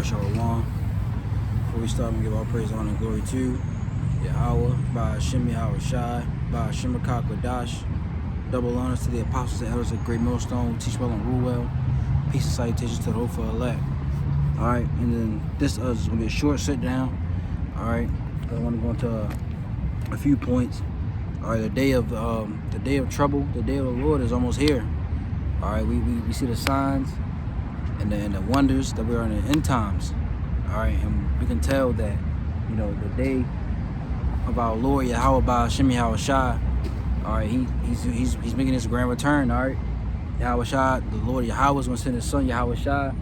Yahweh Shalom. Before we start, we give all praise, honor, and glory to Yahweh, by Hashem Yahweh Shai, by Hashem Kodash. Double honors to the apostles and elders of Great Millstone, teach well and rule well. Peace and salutations to the hopeful elect. Alright, and then this is going to be a short sit down. Alright, I want to go into a few points. Alright, the day of trouble, the day of the Lord is almost here. Alright, we see the signs and the wonders that we are in the end times. Alright, and we can tell that, you know, the day of our Lord Yahweh by Hashem Yahweh Shai. Alright, he's making his grand return. Alright, Yahweh Shai, the Lord Yahweh is going to send his son Yahweh Shai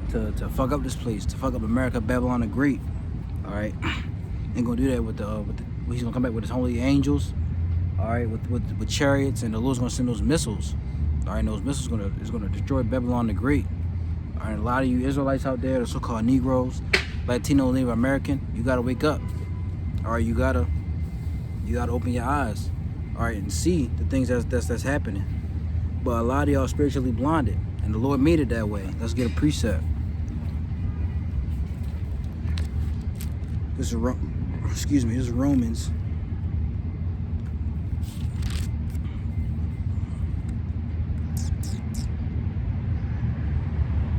to fuck up this place, to fuck up America, Babylon the Great. Alright, and going to do that with he's going to come back with his holy angels. Alright, with chariots, and the Lord's going to send those missiles. Alright, and those missiles is going to destroy Babylon the Great. Alright, a lot of you Israelites out there, the so-called Negroes, Latino, Native American, you got to wake up. Alright, you got to open your eyes. Alright, and see the things that's happening. But a lot of y'all spiritually blinded, and the Lord made it that way. Let's get a precept. This is Romans.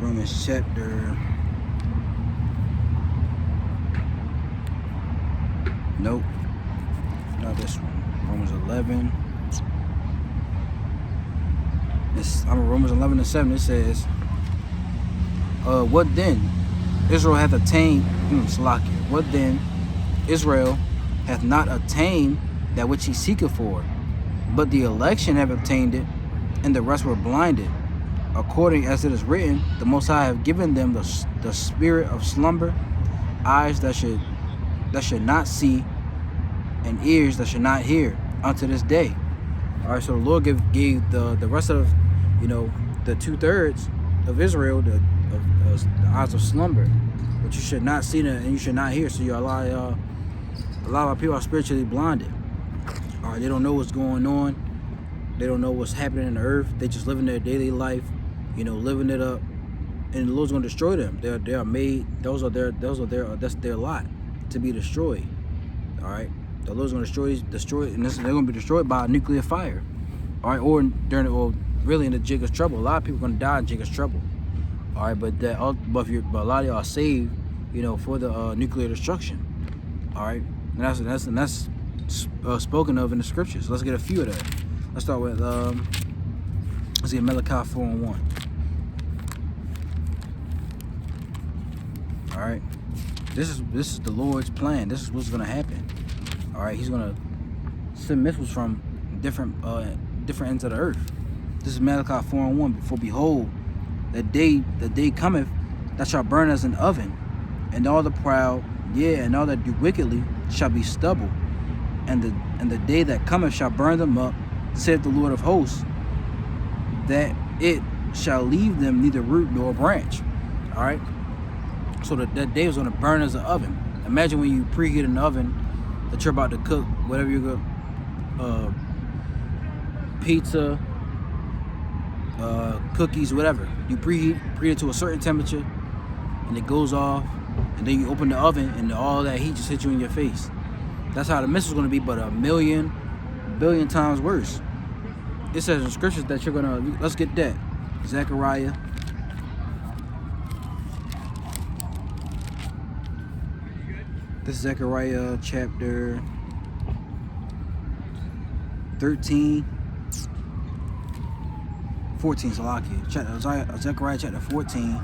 Romans chapter. Nope. Not this one. Romans 11. Romans 11:7. It says, "What then? Israel hath attained." What then? Israel hath not attained that which he seeketh for, but the election have obtained it, and the rest were blinded. According as it is written, the Most High have given them the spirit of slumber, eyes that should not see, and ears that should not hear, unto this day. All right, so the Lord gave the rest of, you know, the 2/3 of Israel the eyes of slumber, but you should not see that and you should not hear. So a lot of our people are spiritually blinded. All right, they don't know what's going on. They don't know what's happening in the earth. They just living their daily life, you know, living it up, and the Lord's going to destroy them. They are made. That's their lot, to be destroyed. All right, the Lord's going to destroy, and they're going to be destroyed by a nuclear fire. All right, or really in the Jacob's trouble. A lot of people are going to die in Jacob's trouble. All right, but a lot of y'all are saved, you know, for the nuclear destruction. All right, and that's spoken of in the scriptures. Let's get a few of that. Let's start with let's get Malachi 4:1. All right, this is the Lord's plan. This is what's going to happen. All right, he's going to send missiles from different ends of the earth. This is Malachi 4:1. For behold, the day cometh that shall burn as an oven, and all the proud, and all that do wickedly shall be stubble, and the day that cometh shall burn them up, saith the Lord of hosts, that it shall leave them neither root nor branch. All right, so that day is going to burn as an oven. Imagine when you preheat an oven that you're about to cook whatever you go, pizza, cookies, whatever. You preheat it to a certain temperature, and it goes off, and then you open the oven, and all that heat just hits you in your face. That's how the missile is going to be, but a billion times worse. It says in scriptures that you're gonna. Let's get that. Zechariah. This is Zechariah chapter 13. 14, Zechariah chapter 14,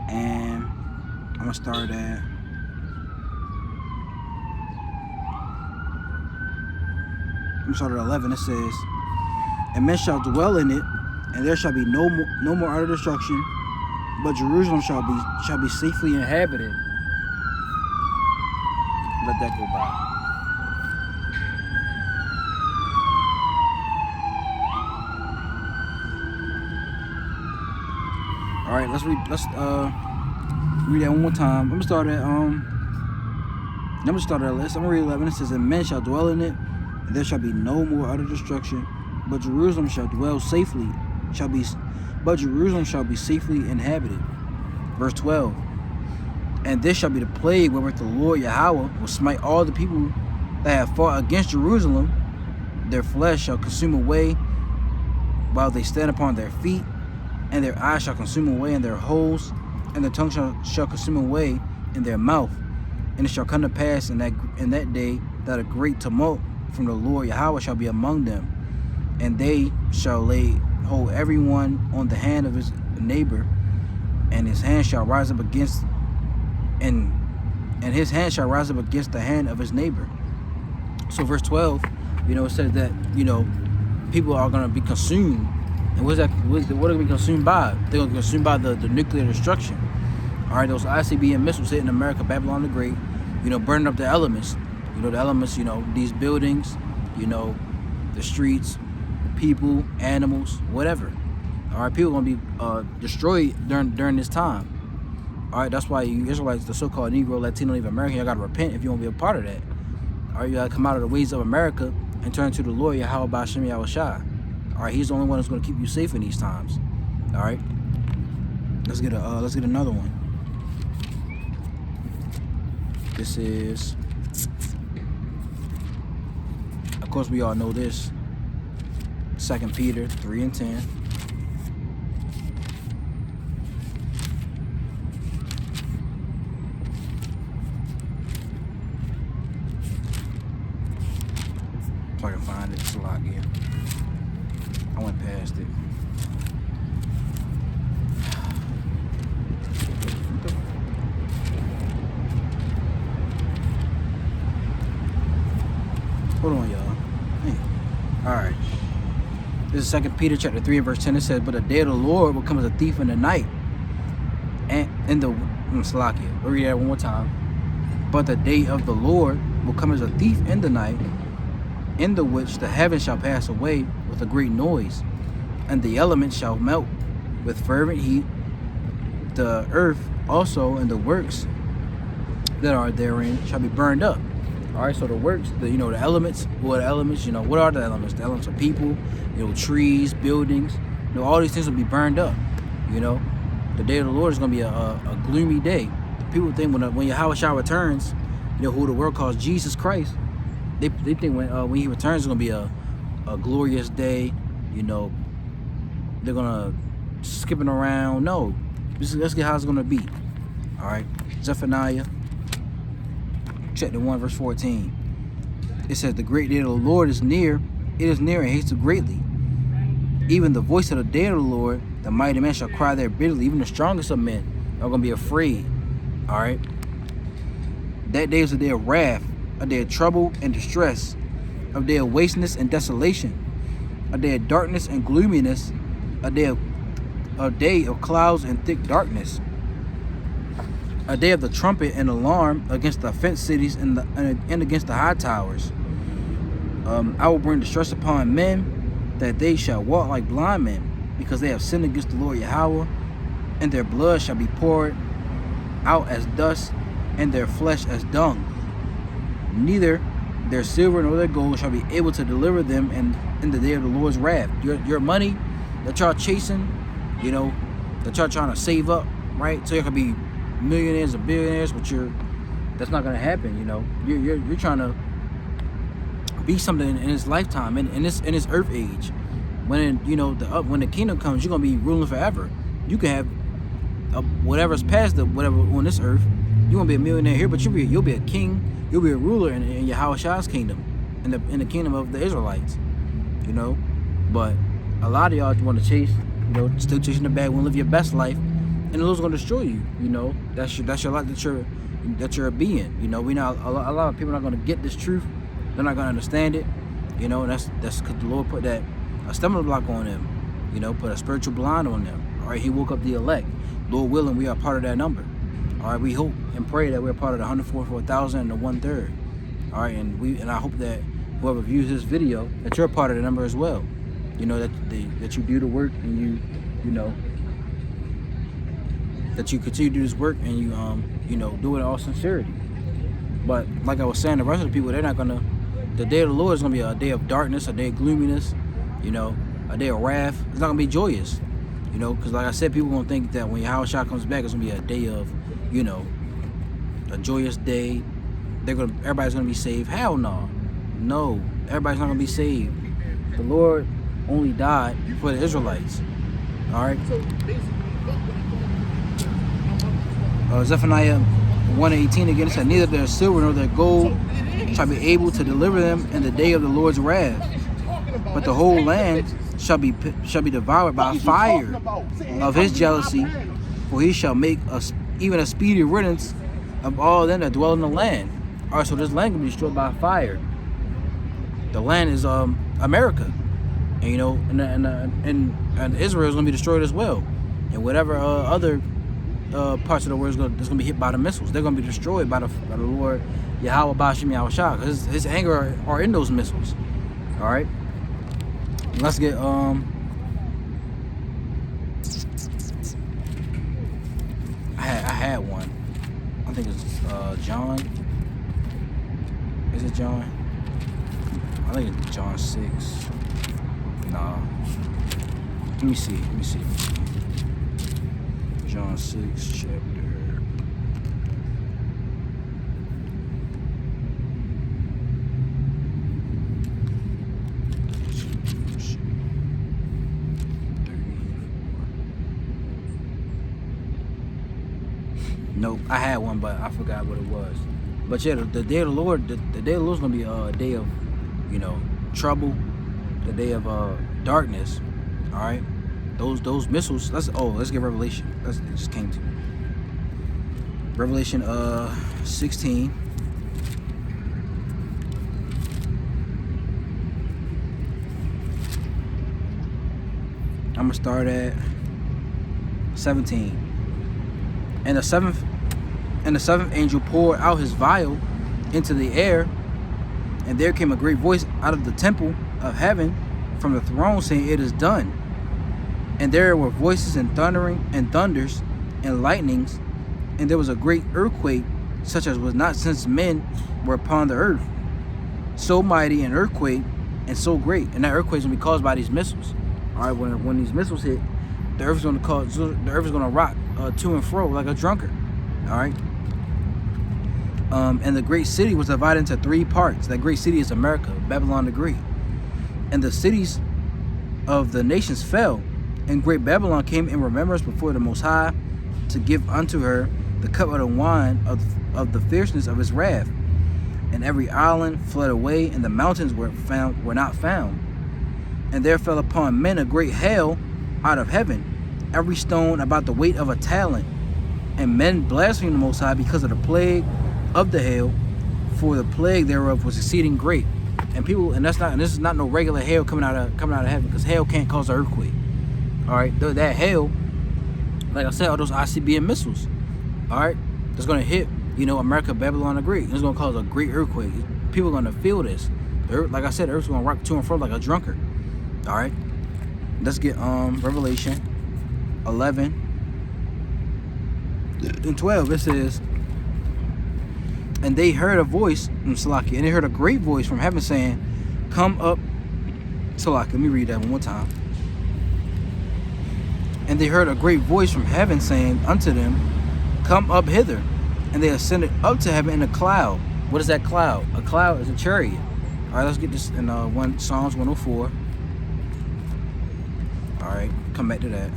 and I'm gonna start at I'm gonna start at 11. It says, "And men shall dwell in it, and there shall be no more utter destruction, but Jerusalem shall be safely inhabited." Let that go by. All right, let's read that one more time. I'm gonna start at 11. It says, "And men shall dwell in it, and there shall be no more utter destruction, but Jerusalem shall be safely inhabited. Verse 12. And this shall be the plague wherewith the Lord Yahweh will smite all the people that have fought against Jerusalem. Their flesh shall consume away while they stand upon their feet, and their eyes shall consume away in their holes, and their tongue shall consume away in their mouth. And it shall come to pass in that day that a great tumult from the Lord Yahweh shall be among them, and they shall lay hold every one on the hand of his neighbor, and his hand shall rise up against and his hand shall rise up against the hand of his neighbor. So verse 12, it says that, people are going to be consumed. And what are they going to be consumed by? They're going to be consumed by the nuclear destruction. All right, those ICBM missiles hitting America, Babylon the Great, burning up the elements. The elements, these buildings, the streets, people, animals, whatever. All right, people are going to be destroyed during this time. All right, that's why you Israelites, the so-called Negro, Latino, Native American, y'all got to repent if you want to be a part of that. All right, you got to come out of the ways of America and turn to the Lord Yahweh Ba'Shem Yahweh Shai. All right, he's the only one that's going to keep you safe in these times. All right, let's get another one. This is, of course, we all know this. 2 Peter 3:10. If I can find it, it's a lot here. I went past it. Hold on, y'all. All right. This is 2 Peter chapter 3 and verse 10. It says, "But the day of the Lord will come as a thief in the night." And in the Salakia. We'll read that one more time. "But the day of the Lord will come as a thief in the night, in the which the heavens shall pass away with a great noise, and the elements shall melt with fervent heat. The earth also and the works that are therein shall be burned up." All right, so the works, the elements. What elements? What are the elements? The elements of people, trees, buildings. All these things will be burned up. The day of the Lord is going to be a gloomy day. People think when Yahweh Shai returns, who the world calls Jesus Christ, they think when he returns it's going to be a glorious day. They're going to skipping around. No, let's get how it's going to be. All right, Zephaniah chapter 1 verse 14. It says, "The great day of the Lord is near. It is near and hasted greatly. Even the voice of the day of the Lord, the mighty man shall cry there bitterly. Even the strongest of men are going to be afraid." All right. That day is a day of wrath, a day of trouble and distress, a day of wasteness and desolation, a day of darkness and gloominess, a day of clouds and thick darkness, a day of the trumpet and alarm against the fenced cities and against the high towers. I will bring distress upon men, that they shall walk like blind men, because they have sinned against the Lord Yahweh, and their blood shall be poured out as dust, and their flesh as dung. Neither their silver nor their gold shall be able to deliver them in the day of the Lord's wrath. Your money that y'all chasing, that y'all trying to save up, right? So you can be millionaires and billionaires, but that's not gonna happen. You're trying to be something in this lifetime, in this earth age. When when the kingdom comes, you're gonna be ruling forever. You can have whatever's past whatever on this earth. You won't be a millionaire here, but you'll be a king. You'll be a ruler in Yahweh Shai's kingdom, in the kingdom of the Israelites. But a lot of y'all want to chase, still chasing the bag, want to live your best life, and the Lord's gonna destroy you. That's your life that you're a being. We not a lot of people are not gonna get this truth. They're not gonna understand it. And that's because the Lord put a stumbling block on them. Put a spiritual blind on them. All right, He woke up the elect. Lord willing, we are part of that number. All right, we hope and pray that we're part of the 144,000 and the 1/3. All right, and I hope that whoever views this video, that you're a part of the number as well. That you do the work, and that you continue to do this work, and you do it in all sincerity. But like I was saying, the rest of the people, they're not gonna. The day of the Lord is gonna be a day of darkness, a day of gloominess, a day of wrath. It's not gonna be joyous. You know, because like I said, people gonna think that when Yahushua comes back, it's gonna be a day of, you know, a joyous day. Everybody's gonna be saved. Hell no, no, everybody's not gonna be saved. The Lord only died for the Israelites. All right. Zephaniah 1:18 again, it said, neither their silver nor their gold shall be able to deliver them in the day of the Lord's wrath, but the whole land shall be devoured by fire of his jealousy, for he shall make even a speedy riddance of all them that dwell in the land. All right, so this land will be destroyed by fire. The land is America, and you know, and Israel is going to be destroyed as well, and whatever other parts of the world that's going to be hit by the missiles, they're going to be destroyed by the Lord Yahweh Bashim Yahushua, because his anger are in those missiles. All right, let's get I had one. I think it's John. Is it John? I think it's John 6. Nah. Let me see. John 6 chapter. Nope, I had one, but I forgot what it was. But yeah, the day of the Lord, the day of the Lord is gonna be a day of, you know, trouble, the day of darkness. All right, those missiles. Let's get Revelation. It just came to me. Revelation 16. I'm gonna start at 17. And the seventh angel poured out his vial into the air, and there came a great voice out of the temple of heaven from the throne, saying, it is done. And there were voices and thundering and thunders and lightnings, and there was a great earthquake, such as was not since men were upon the earth. So mighty an earthquake and so great. And that earthquake is gonna be caused by these missiles. All right, when these missiles hit, the earth is gonna rock to and fro like a drunkard. All right. And the great city was divided into 3 parts. That great city is America, Babylon the Great. And the cities of the nations fell, and great Babylon came in remembrance before the Most High, to give unto her the cup of the wine of the fierceness of his wrath. And every island fled away, and the mountains were not found. And there fell upon men a great hail out of heaven, every stone about the weight of a talent. And men blasphemed the Most High because of the plague of the hail, for the plague thereof was exceeding great. And this is not no regular hail coming out of heaven, because hail can't cause an earthquake. All right, that hail, like I said, all those ICBM missiles, all right, that's gonna hit, you know, America, Babylon the Great. It's gonna cause a great earthquake. People are gonna feel this. Like I said, the earth's gonna rock to and fro like a drunkard. All right, let's get Revelation 11 and 12. It says, and they heard a voice from Salaki, and they heard a great voice from heaven saying, come up. Salaki, let me read that one more time. And they heard a great voice from heaven saying unto them, come up hither. And they ascended up to heaven in a cloud. What is that cloud? A cloud is a chariot. All right, let's get this in Psalms 104. All right, come back to that.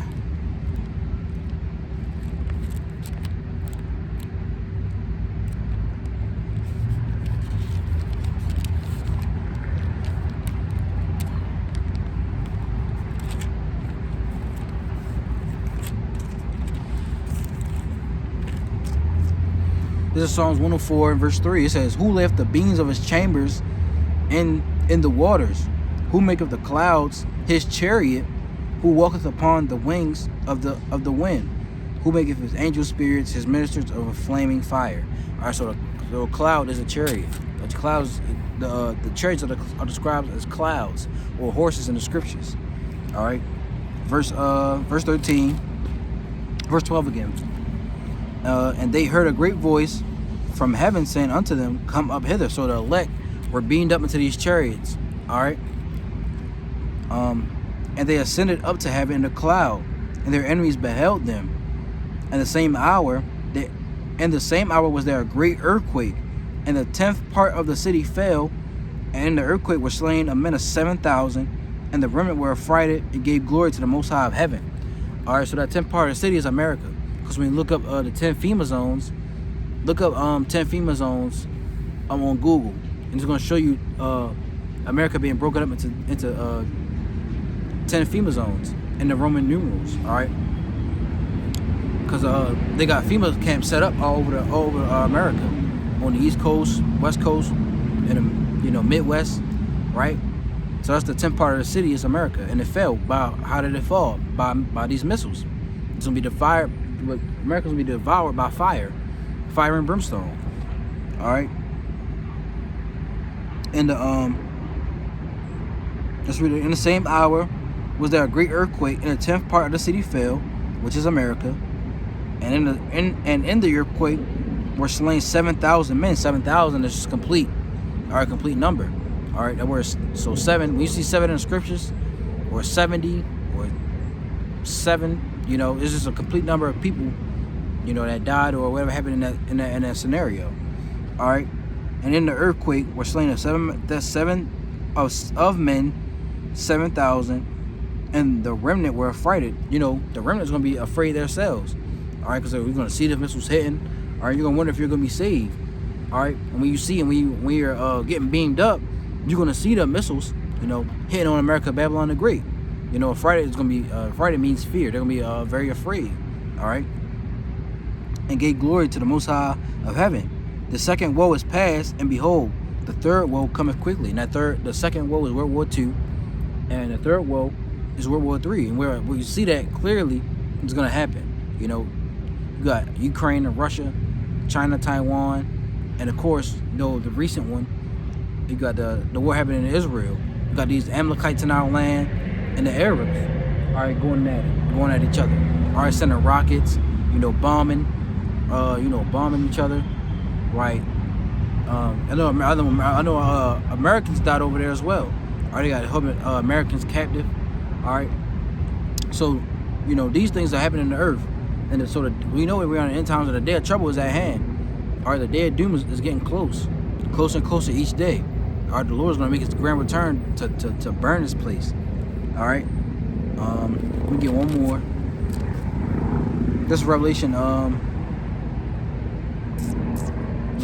This is Psalms 104 and verse 3. It says, who left the beams of his chambers in the waters? Who maketh the clouds his chariot? Who walketh upon the wings of the wind? Who maketh his angel spirits his ministers of a flaming fire? All right, so the cloud is a chariot. The clouds, the chariots are described as clouds or horses in the scriptures. All right, verse 13, verse 12 again. And they heard a great voice from heaven saying unto them, come up hither. So the elect were beamed up into these chariots. All right. And they ascended up to heaven in a cloud, and their enemies beheld them. And the same hour was there a great earthquake, and the 10th part of the city fell, and in the earthquake were slain a men of 7,000, and the remnant were affrighted and gave glory to the Most High of heaven. All right, so that 10th part of the city is America. Because when you look up the 10 FEMA zones, look up 10 FEMA zones on Google, and it's going to show you America being broken up into 10 FEMA zones in the Roman numerals. All right, because they got FEMA camps set up all over America, on the East Coast, West Coast, and the Midwest, right? So that's the 10th part of the city is America, and it fell by, how did it fall? By these missiles. It's gonna be devoured. America's gonna be devoured by fire and brimstone. All right. And let's read it. In the same hour was there a great earthquake, and the 10th part of the city fell, which is America. And in the earthquake were slain 7,000 men. 7,000 is just complete. All right, complete number. All right, that was so 7. When you see 7 in the scriptures, or 70, or 7, it's just a complete number of people, that died or whatever happened in that scenario. All right, and in the earthquake were slain of men, 7,000, and the remnant were affrighted. The remnant's gonna be afraid themselves. All right, because we're gonna see the missiles hitting. All right, you're gonna wonder if you're gonna be saved. All right, and when you see and when you're getting beamed up, you're gonna see the missiles, hitting on America, Babylon the Great. Friday is gonna be Friday means fear. They're gonna be very afraid. All right, and gave glory to the Most High of heaven. The second woe is past, and behold, the third woe cometh quickly. And the second woe is World War II, and the third woe is World War III. And where you see that clearly, it's gonna happen. You got Ukraine and Russia, China, Taiwan, and of course, the recent one. You got the war happening in Israel. You got these Amalekites in our land, and the Arabs, all right, going at each other. All right, sending rockets, bombing each other, right? I know Americans died over there as well. All right, they got Americans captive. All right, so these things are happening in the earth, and so we know we're on the end times, and the day of trouble is at hand. All right, the day of doom is getting closer and closer each day. All right, the Lord's gonna make his grand return to burn this place. All right, let me get one more. This is Revelation. Matter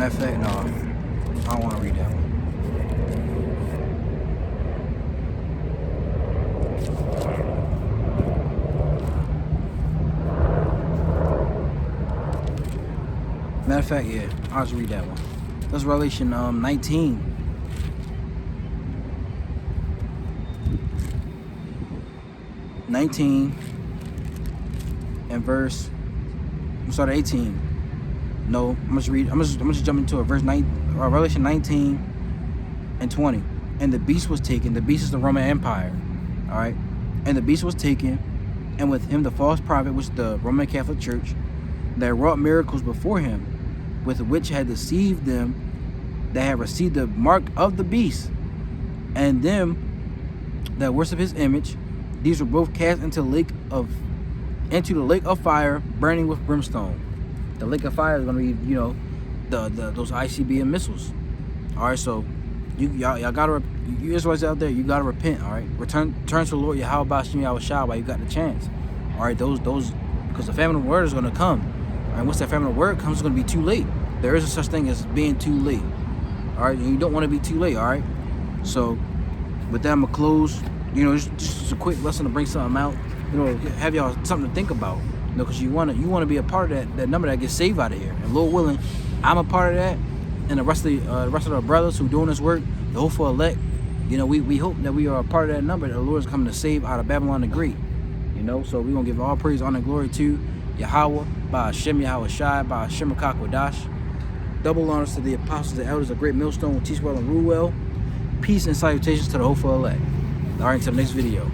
of fact, no, I don't want to read that one. Matter of fact, yeah, I'll just read that one. That's Revelation 19. And verse, I'm sorry, 18. No, I'm just jump into it. Verse 9, Revelation 19 and 20. And the beast was taken. The beast is the Roman Empire. All right. And the beast was taken, and with him the false prophet, which is the Roman Catholic Church, that wrought miracles before him, with which had deceived them that had received the mark of the beast, and them that worship his image. These were both cast into the lake of fire, burning with brimstone. The lake of fire is going to be, those ICBM missiles. All right, so y'all gotta, you Israelites out there, you gotta repent. All right, turn to the Lord Yahweh Bashim Yahweh Shah while you got the chance. All right, those, because the famine of word is going to come. All right, once that famine of word comes, it's going to be too late. There is a such thing as being too late. All right, and you don't want to be too late. All right, so with that, I'm gonna close. Just a quick lesson to bring something out. Have y'all something to think about. Because you want to be a part of that number that gets saved out of here. And Lord willing, I'm a part of that, and the rest of the brothers who doing this work, the hopeful elect. We hope that we are a part of that number that the Lord is coming to save out of Babylon the Great. So we're gonna give all praise, honor, and glory to Yahweh, by Hashem Yahweh Shai, by Hashem Kakwadash. Double honors to the apostles, the elders of Great Millstone, teach well and rule well. Peace and salutations to the hopeful elect. All right, until the next video.